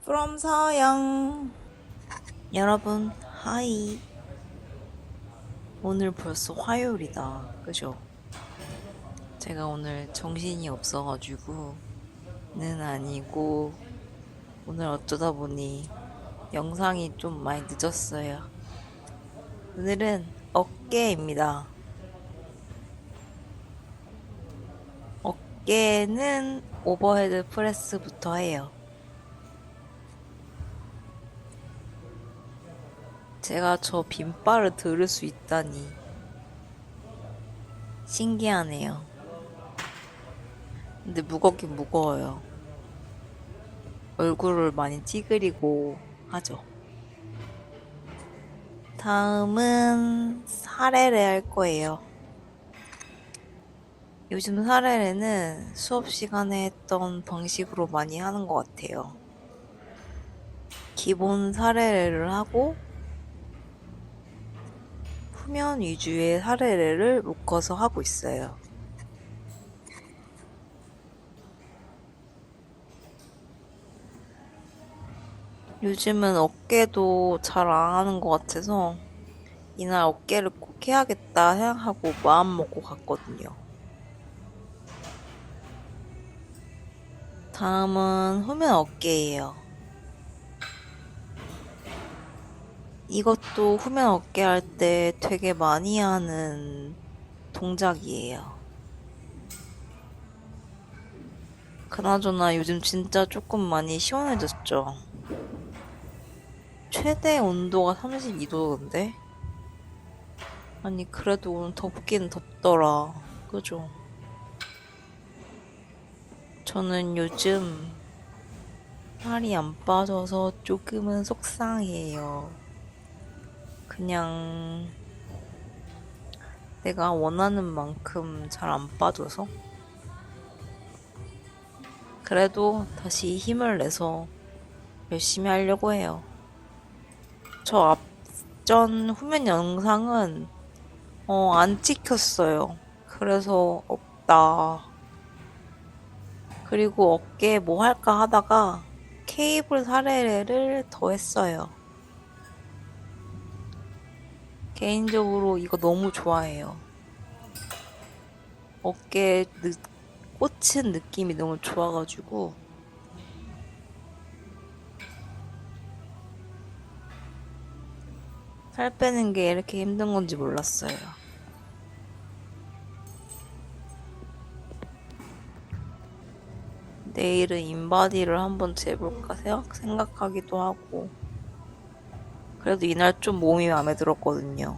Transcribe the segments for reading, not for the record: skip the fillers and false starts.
from 서영. 여러분, 하이. 오늘 벌써 화요일이다. 그죠? 제가 오늘 정신이 없어가지고는 아니고, 오늘 어쩌다 보니 영상이 좀 많이 늦었어요. 오늘은 어깨입니다. 어깨는 오버헤드 프레스부터 해요. 제가 저 빈바를 들을 수 있다니 신기하네요. 근데 무겁긴 무거워요. 얼굴을 많이 찌그리고 하죠. 다음은 사레레 할 거예요. 요즘 사레레는 수업 시간에 했던 방식으로 많이 하는 것 같아요. 기본 사레레를 하고 후면 위주의 사레레를 묶어서 하고 있어요. 요즘은 어깨도 잘 안 하는 것 같아서 이날 어깨를 꼭 해야겠다 생각하고 마음 먹고 갔거든요. 다음은 후면 어깨예요. 이것도 후면 어깨 할 때 되게 많이 하는 동작이에요. 그나저나 요즘 진짜 조금 많이 시원해졌죠. 최대 온도가 32도던데? 아니, 그래도 오늘 덥긴 덥더라. 그죠? 저는 요즘 살이 안 빠져서 조금은 속상해요. 그냥 내가 원하는 만큼 잘 안 빠져서. 그래도 다시 힘을 내서 열심히 하려고 해요. 저 앞전 후면 영상은 안 찍혔어요. 그래서 없다. 그리고 어깨에 뭐 할까 하다가 케이블 사례를 더 했어요. 개인적으로 이거 너무 좋아해요. 어깨에 꽂힌 느낌이 너무 좋아가지고 살 빼는 게 이렇게 힘든 건지 몰랐어요. 내일은 인바디를 한번 재볼까 생각하기도 하고 그래도 이날 좀 몸이 마음에 들었거든요.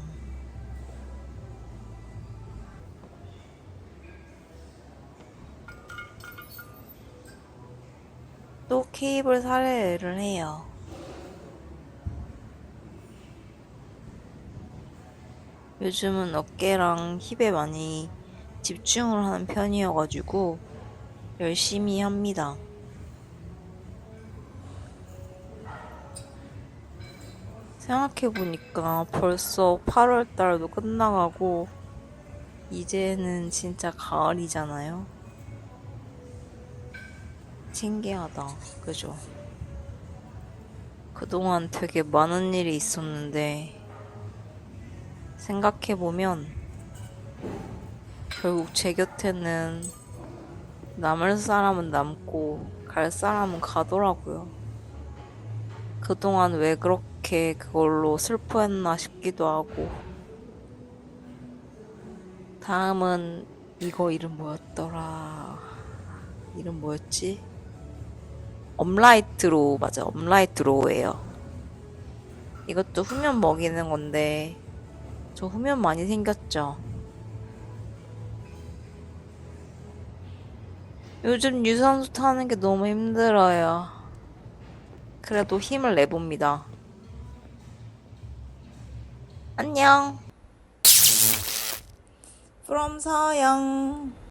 또 케이블 사례를 해요. 요즘은 어깨랑 힙에 많이 집중을 하는 편이어가지고 열심히 합니다. 생각해보니까 벌써 8월달도 끝나가고 이제는 진짜 가을이잖아요. 신기하다. 그죠? 그동안 되게 많은 일이 있었는데 생각해보면 결국 제 곁에는 남을 사람은 남고 갈 사람은 가더라고요. 그동안 왜 그렇게 그걸로 슬퍼했나 싶기도 하고. 다음은 이거 이름 뭐였더라? 이름 뭐였지? 업라이트로, 맞아. 업라이트로예요. 이것도 후면 먹이는 건데 저 후면 많이 생겼죠? 요즘 유산소 타는 게 너무 힘들어요. 그래도 힘을 내봅니다. 안녕. from 서영.